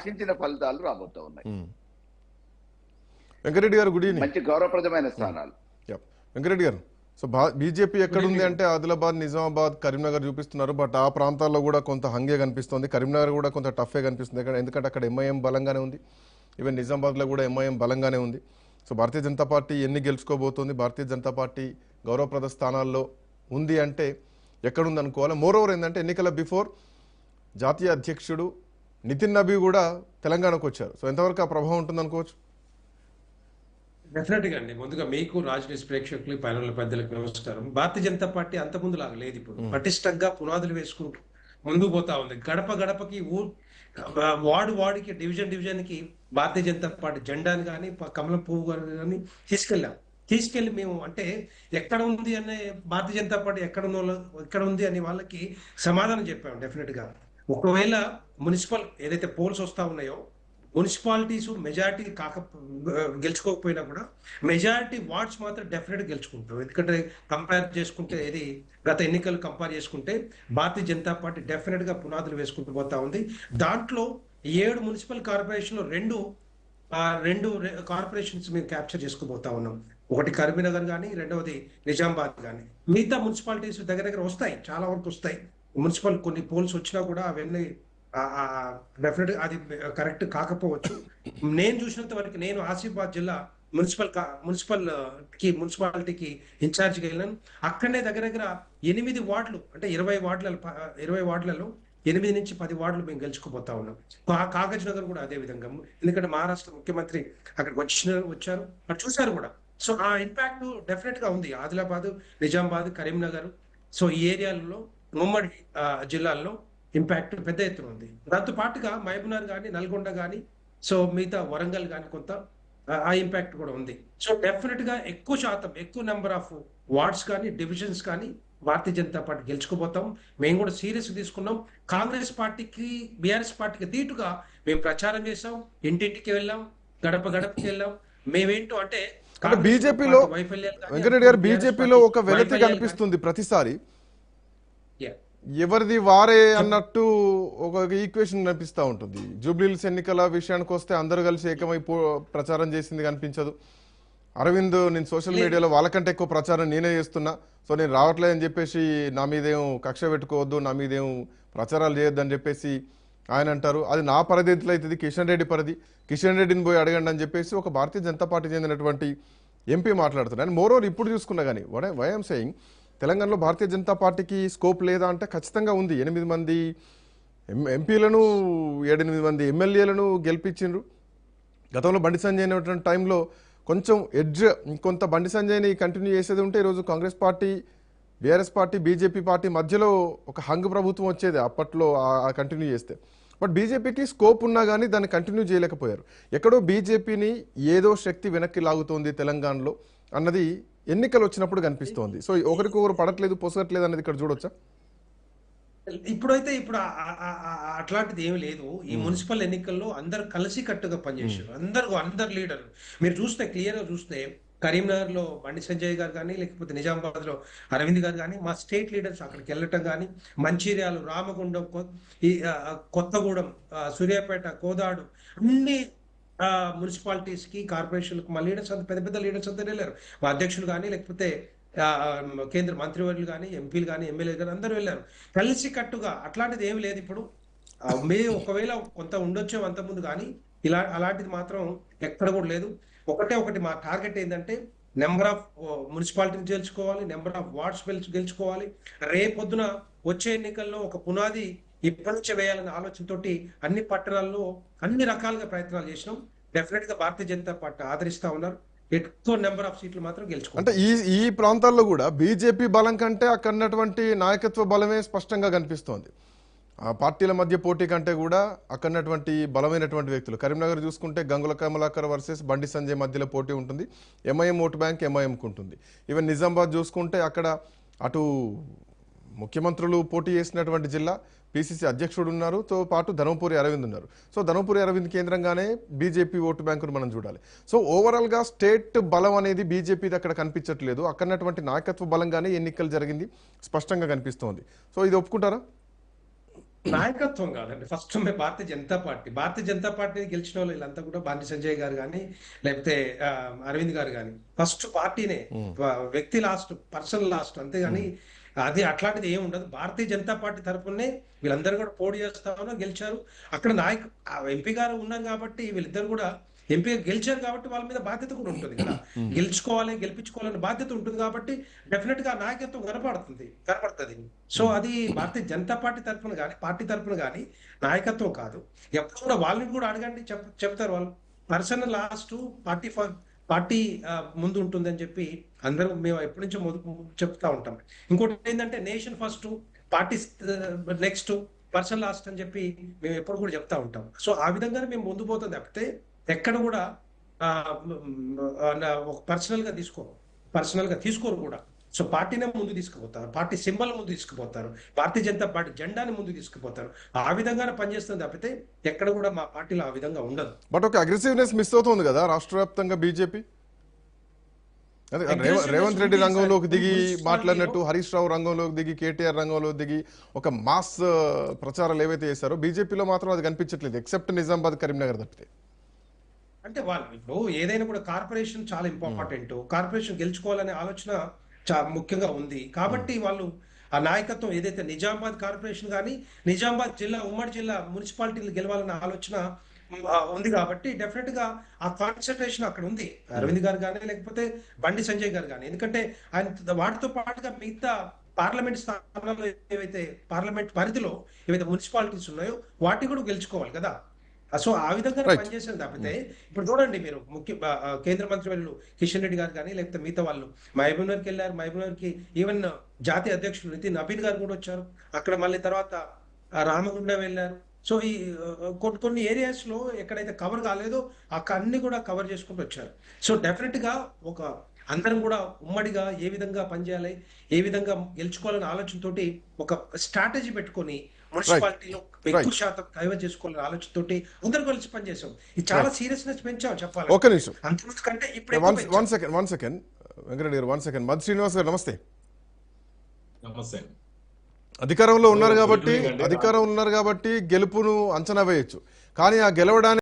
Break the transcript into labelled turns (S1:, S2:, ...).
S1: ఆశించిన ఫలితాలు రాబోతూ ఉన్నాయి.
S2: వెంకరెడ్డి గారు గుడ్ ఈవినింగ్.
S1: మంచి గౌరవప్రదమైన స్థానాలు.
S2: వెంకరెడ్డి గారు, సో బీజేపీ ఎక్కడుంది అంటే ఆదిలాబాద్, నిజామాబాద్, కరీంనగర్ చూపిస్తున్నారు. బట్ ఆ ప్రాంతాల్లో కూడా కొంత హంగే కనిపిస్తుంది. కరీంనగర్ కూడా కొంత టఫే కనిపిస్తుంది. ఎందుకంటే అక్కడ ఎంఐఎం బలంగానే ఉంది. ఈవెన్ నిజామాబాద్లో కూడా ఎంఐఎం బలంగానే ఉంది. సో భారతీయ జనతా పార్టీ ఎన్ని గెలుచుకోబోతుంది? భారతీయ జనతా పార్టీ గౌరవప్రద స్థానాల్లో ఉంది అంటే ఎక్కడుంది అనుకోవాలి? మోరోవర్ ఏంటంటే ఎన్నికల బిఫోర్ జాతీయ అధ్యక్షుడు నితిన్ నబీ కూడా తెలంగాణకు వచ్చారు. సో ఎంతవరకు ఆ ప్రభావం ఉంటుంది అనుకోవచ్చు?
S3: డెఫినెట్గా అండి. ముందుగా మీకు రాజనీతి ప్రేక్షకులు, ప్యానెల్ పెద్దలకు నమస్కారం. భారతీయ జనతా పార్టీ అంత ముందు లాగా లేదు. ఇప్పుడు పటిష్టంగా పునాదులు వేసుకుంటూ ముందుకు పోతా ఉంది. గడప గడపకి వార్డు వార్డుకి, డివిజన్ కి భారతీయ జనతా పార్టీ జెండాని కానీ కమలం పువ్వు కానీ తీసుకెళ్ళి మేము అంటే ఎక్కడ ఉంది అనే భారతీయ జనతా పార్టీ ఎక్కడ ఉంది అనే వాళ్ళకి సమాధానం చెప్పాము. డెఫినెట్ గా ఒకవేళ మున్సిపల్ ఏదైతే పోల్స్ వస్తా ఉన్నాయో, మున్సిపాలిటీస్ మెజారిటీ గెలుచుకోకపోయినా కూడా మెజారిటీ వార్డ్స్ మాత్రం డెఫినెట్ గెలుచుకుంటాం. ఎందుకంటే కంపేర్ చేసుకుంటే ఏది గత ఎన్నికలు కంపేర్ చేసుకుంటే భారతీయ జనతా పార్టీ డెఫినెట్ గా పునాదులు వేసుకుంటూ పోతా ఉంది. దాంట్లో 7 మున్సిపల్ కార్పొరేషన్లో రెండు కార్పొరేషన్స్ మేము క్యాప్చర్ చేసుకుపోతా ఉన్నాం. ఒకటి కరీంనగర్ కానీ, రెండవది నిజామాబాద్ కానీ. మిగతా మున్సిపాలిటీస్ దగ్గర వస్తాయి, చాలా వరకు వస్తాయి. మున్సిపల్ కొన్ని పోల్స్ వచ్చినా కూడా అవన్నీ డెఫినెట్ అది కరెక్ట్ కాకపోవచ్చు. నేను చూసినంత వరకు, నేను ఆసిఫాబాద్ జిల్లా మున్సిపాలిటీకి ఇన్ఛార్జిగా వెళ్ళాను. అక్కడనే దగ్గర 8 వార్డులు అంటే 20 వార్డులలో 8 నుంచి 10 వార్డులు మేము గెలుచుకుపోతా ఉన్నాం. కాగజ్ నగర్ కూడా అదే విధంగా, ఎందుకంటే మహారాష్ట్ర ముఖ్యమంత్రి అక్కడికి వచ్చారు, అటు చూశారు కూడా. సో ఆ ఇంపాక్ట్ డెఫినెట్ గా ఉంది. ఆదిలాబాద్, నిజామాబాద్, కరీంనగర్, సో ఈ ఏరియాలలో ఉమ్మడి జిల్లాల్లో ఇంపాక్ట్ పెద్ద ఎత్తున ఉంది. దాంతో పాటుగా మహబూబ్నగర్ కానీ, నల్గొండ కానీ, సో మిగతా వరంగల్ కానీ కొంత ఆ ఇంపాక్ట్ కూడా ఉంది. సో డెఫినెట్ గా ఎక్కువ శాతం, ఎక్కువ నెంబర్ ఆఫ్ వార్డ్స్ కానీ, డివిజన్స్ కానీ భారతీయ జనతా పార్టీ గెలుచుకుపోతాం. మేము కూడా సీరియస్ తీసుకున్నాం. కాంగ్రెస్ పార్టీకి, బీఆర్ఎస్ పార్టీకి తీటుగా మేము ప్రచారం చేసాం, ఇంటింటికి వెళ్ళాం, గడప గడపకి వెళ్ళాం. మేమేంటో అంటే
S2: బీజేపీలో వెంకటరెడ్డి గారు, బీజేపీలో ఒక వెలితి కనిపిస్తుంది ప్రతిసారి, ఎవరిది వారే అన్నట్టు ఒక ఈక్వేషన్ కనిపిస్తూ ఉంటుంది. జూబ్లీహిల్స్ ఎన్నికల విషయానికి వస్తే అందరూ కలిసి ఏకమై ప్రచారం చేసింది కనిపించదు. అరవింద్, నేను సోషల్ మీడియాలో వాళ్ళకంటే ఎక్కువ ప్రచారం నేనే చేస్తున్నా, సో నేను రావట్లేదని చెప్పేసి నా మీదేం కక్ష పెట్టుకోవద్దు, నా మీదేం ప్రచారాలు చేయొద్దని చెప్పేసి ఆయన అంటారు. అది నా పరిధి అవుతుంది, కిషన్ రెడ్డి పరిధి, కిషన్ రెడ్డిని పోయి అడగండి అని చెప్పేసి ఒక భారతీయ జనతా పార్టీ చెందినటువంటి ఎంపీ మాట్లాడుతున్నారు. అండ్ మోరోవర్ ఇప్పుడు చూసుకున్నా కానీ వై ఐఎమ్ సేయింగ్, తెలంగాణలో భారతీయ జనతా పార్టీకి స్కోప్ లేదా అంటే ఖచ్చితంగా ఉంది. 8 మంది ఎంపీలను, 7-8 మంది ఎమ్మెల్యేలను గెలిపించిండ్రు. గతంలో బండి సంజయ్ అనేటువంటి టైంలో కొంచెం ఇంకొంత బండి సంజయ్ని కంటిన్యూ చేసేది ఉంటే ఈరోజు Congress party, BRS party, BJP party మధ్యలో ఒక హంగ్ ప్రభుత్వం వచ్చేది అప్పట్లో కంటిన్యూ చేస్తే. బట్ బీజేపీకి స్కోప్ ఉన్నా కానీ దాన్ని కంటిన్యూ చేయలేకపోయారు. ఎక్కడో బీజేపీని ఏదో శక్తి వెనక్కి లాగుతోంది తెలంగాణలో అన్నది ఎన్నికలు వచ్చినప్పుడు కనిపిస్తోంది. సో ఒకరికొకరు పడట్లేదు, పొసగట్లేదు అనేది ఇక్కడ చూడొచ్చా?
S3: ఇప్పుడు అట్లాంటిది ఏమి లేదు. ఈ మున్సిపల్ ఎన్నికల్లో అందరు కలిసి కట్టుగా పనిచేశారు. అందరు లీడర్లు మీరు చూస్తే, క్లియర్ గా చూస్తే, కరీంనగర్ లో బండి సంజయ్ గారు కానీ, లేకపోతే నిజామాబాద్ లో అరవింద్ గారు కానీ, మా స్టేట్ లీడర్స్ అక్కడికి వెళ్ళటం కానీ, మంచిర్యాలు, రామగుండం, ఈ కొత్తగూడెం, సూర్యాపేట, కోదాడు, అన్ని మున్సిపాలిటీస్ కి, కార్పొరేషన్లకు మా లీడర్స్ అంతా, పెద్ద లీడర్స్ అంతా వెళ్ళారు. మా అధ్యక్షులు కానీ, లేకపోతే కేంద్ర మంత్రివర్యులు కానీ, ఎంపీలు కానీ, ఎమ్మెల్యేలు కానీ అందరూ వెళ్ళారు కలిసి కట్టుగా. అట్లాంటిది ఏమి లేదు. ఇప్పుడు ఒకవేళ కొంత ఉండొచ్చే అంతకుముందు, కానీ అలాంటిది మాత్రం ఎక్కడ కూడా లేదు. ఒకటి మా టార్గెట్ ఏంటంటే నెంబర్ ఆఫ్ మున్సిపాలిటీని గెలుచుకోవాలి, నెంబర్ ఆఫ్ వార్డ్స్ గెలుచుకోవాలి. రేపొద్దున వచ్చే ఎన్నికల్లో ఒక పునాది ఇప్పటి నుంచే వేయాలనే ఆలోచనతోటి అన్ని పట్టణాల్లో అన్ని రకాలుగా ప్రయత్నాలు చేసినాం. డెఫినెట్ గా భారతీయ జనతా పార్టీ ఆదరిస్తా ఉన్నారు. ఎక్కువ నెంబర్ ఆఫ్ సీట్లు మాత్రం గెలుచుకుంటారు.
S2: అంటే ఈ ప్రాంతాల్లో కూడా బీజేపీ బలం కంటే అక్కడ ఉన్నటువంటి నాయకత్వ బలమే స్పష్టంగా కనిపిస్తోంది. ఆ పార్టీల మధ్య పోటీ కంటే కూడా అక్కడటువంటి బలమైనటువంటి వ్యక్తులు. కరీంనగర్ చూసుకుంటే గంగుల కమలాకర్ వర్సెస్ బండి సంజయ్ మధ్యలో పోటీ ఉంటుంది. ఎంఐఎం ఓటు బ్యాంక్ ఎంఐఎంకు ఉంటుంది. ఈవెన్ నిజామాబాద్ చూసుకుంటే అక్కడ అటు ముఖ్యమంత్రులు పోటీ చేసినటువంటి జిల్లా, పిసిసి అధ్యక్షుడు ఉన్నారు, తో పాటు ధర్మపురి అరవింద్ ఉన్నారు. సో ధర్మపురి అరవింద్ కేంద్రంగానే బీజేపీ ఓటు బ్యాంకును మనం చూడాలి. సో ఓవరాల్గా స్టేట్ బలం అనేది బీజేపీది అక్కడ కనిపించట్లేదు. అక్కడటువంటి నాయకత్వ బలంగానే ఎన్నికలు జరిగింది స్పష్టంగా కనిపిస్తోంది. సో ఇది ఒప్పుకుంటారా?
S3: నాయకత్వం కాదండి. ఫస్ట్ భారతీయ జనతా పార్టీ గెలిచిన వాళ్ళు వీళ్ళంతా కూడా బండి సంజయ్ గారు కానీ లేకపోతే అరవింద్ గారు కానీ ఫస్ట్ పార్టీనే, వ్యక్తి లాస్ట్, పర్సన్ లాస్ట్, అంతేగాని అది అట్లాంటిది ఏమి ఉండదు. భారతీయ జనతా పార్టీ తరఫునే వీళ్ళందరూ కూడా పోటీ చేస్తామని గెలిచారు. అక్కడ ఎంపీ గారు ఉన్నారు కాబట్టి వీళ్ళిద్దరు కూడా ఎంపీ గెలిచారు కాబట్టి వాళ్ళ మీద బాధ్యత కూడా ఉంటుంది కదా. గెలిపించుకోవాలనే బాధ్యత ఉంటుంది కాబట్టి డెఫినెట్ గా నాయకత్వం కనపడుతుంది. సో అది భారతీయ జనతా పార్టీ తరఫున కానీ పార్టీ తరఫున కానీ నాయకత్వం కాదు. ఎప్పుడు కూడా వాళ్ళని కూడా అడగండి, చెప్తారు వాళ్ళు. పర్సనల్ లాస్ట్, పార్టీ ముందు ఉంటుందని చెప్పి అందరూ మేము ఎప్పటి నుంచో చెప్తా ఉంటాం. ఇంకోటి ఏంటంటే nation first, party next, personal last అని చెప్పి మేము ఎప్పుడు కూడా చెప్తా ఉంటాం. సో ఆ విధంగానే మేము ముందు పోతుంది తప్పితే ఎక్కడ కూడా పర్సనల్ గా తీసుకోరు కూడా. సో పార్టీనే ముందు తీసుకుపోతారు, పార్టీ సింబల్ ముందు తీసుకుపోతారు, భారతీయ జనతా పార్టీ జెండాని ముందు తీసుకుపోతారు. ఆ విధంగానే పనిచేస్తుంది తప్పితే ఎక్కడ కూడా మా పార్టీలో ఆ విధంగా ఉండదు.
S2: బట్ ఒక అగ్రెసివ్నెస్ మిస్ అవుతుంది కదా రాష్ట్ర వ్యాప్తంగా బీజేపీ. రేవంత్ రెడ్డి రంగంలోకి దిగి మాట్లాడినట్టు, హరీష్ రావు రంగంలోకి దిగి, కేటీఆర్ రంగంలోకి దిగి ఒక మాస్ ప్రచారాలు ఏవైతే చేశారో బీజేపీలో మాత్రం అది కనిపించట్లేదు, ఎక్సెప్ట్ నిజామాబాద్, కరీంనగర్ తప్పితే.
S3: అంటే వాళ్ళు ఇప్పుడు ఏదైనా కూడా కార్పొరేషన్ చాలా ఇంపార్టెంట్, కార్పొరేషన్ గెలుచుకోవాలనే ఆలోచన ముఖ్యంగా ఉంది కాబట్టి వాళ్ళు ఆ నాయకత్వం ఏదైతే నిజామాబాద్ కార్పొరేషన్ కానీ నిజామాబాద్ జిల్లా, ఉమ్మడి జిల్లా మున్సిపాలిటీలు గెలవాలన్న ఆలోచన ఉంది కాబట్టి డెఫినెట్ గా ఆ కాన్సన్ట్రేషన్ అక్కడ ఉంది. అరవింద్ గారు కానీ లేకపోతే బండి సంజయ్ గారు కానీ, ఎందుకంటే ఆయన వాటితో పాటుగా మిగతా పార్లమెంట్ స్థానాల్లో ఏవైతే పార్లమెంట్ పరిధిలో ఏవైతే మున్సిపాలిటీస్ ఉన్నాయో వాటి కూడా గెలుచుకోవాలి కదా. సో ఆ విధంగా పనిచేసేది తప్పితే ఇప్పుడు చూడండి మీరు కేంద్ర మంత్రి వాళ్ళు కిషన్ రెడ్డి గారు కానీ లేకపోతే మిగతా వాళ్ళు మహబూబ్నగర్కి వెళ్ళారు. మహబూబ్నగర్కి ఈవెన్ జాతీయ అధ్యక్షులు నితిన్ నబీన్ గారు కూడా వచ్చారు. అక్కడ మళ్ళీ తర్వాత రామగుండం వెళ్ళారు. సో ఈ కొన్ని ఏరియాస్ లో ఎక్కడైతే కవర్ కాలేదో అక్కడ అన్ని కూడా కవర్ చేసుకుంటూ వచ్చారు. సో డెఫినెట్ గా అందరం కూడా ఉమ్మడిగా ఏ విధంగా పనిచేయాలి, ఏ విధంగా గెలుచుకోవాలనే ఆలోచనతోటి ఒక స్ట్రాటజీ పెట్టుకొని మున్సిపాలిటీలో ఎక్కువ శాతం కైవర్ చేసుకోవాలనే ఆలోచనతోటి అందరూ కలిసి పనిచేసాం. ఇది చాలా సీరియస్నెస్ పెంచాం చెప్పాలి.
S2: ఒక నిమిషం,
S3: అంతకంటే
S2: వన్ సెకండ్ వెంకరెడ్డి గారు, వన్ సెకండ్. మధు శ్రీనివాస్ గారు నమస్తే.
S4: నమస్తే.
S2: అధికారంలో ఉన్నారు కాబట్టి గెలుపును అంచనా వేయొచ్చు, కానీ ఆ గెలవడానికి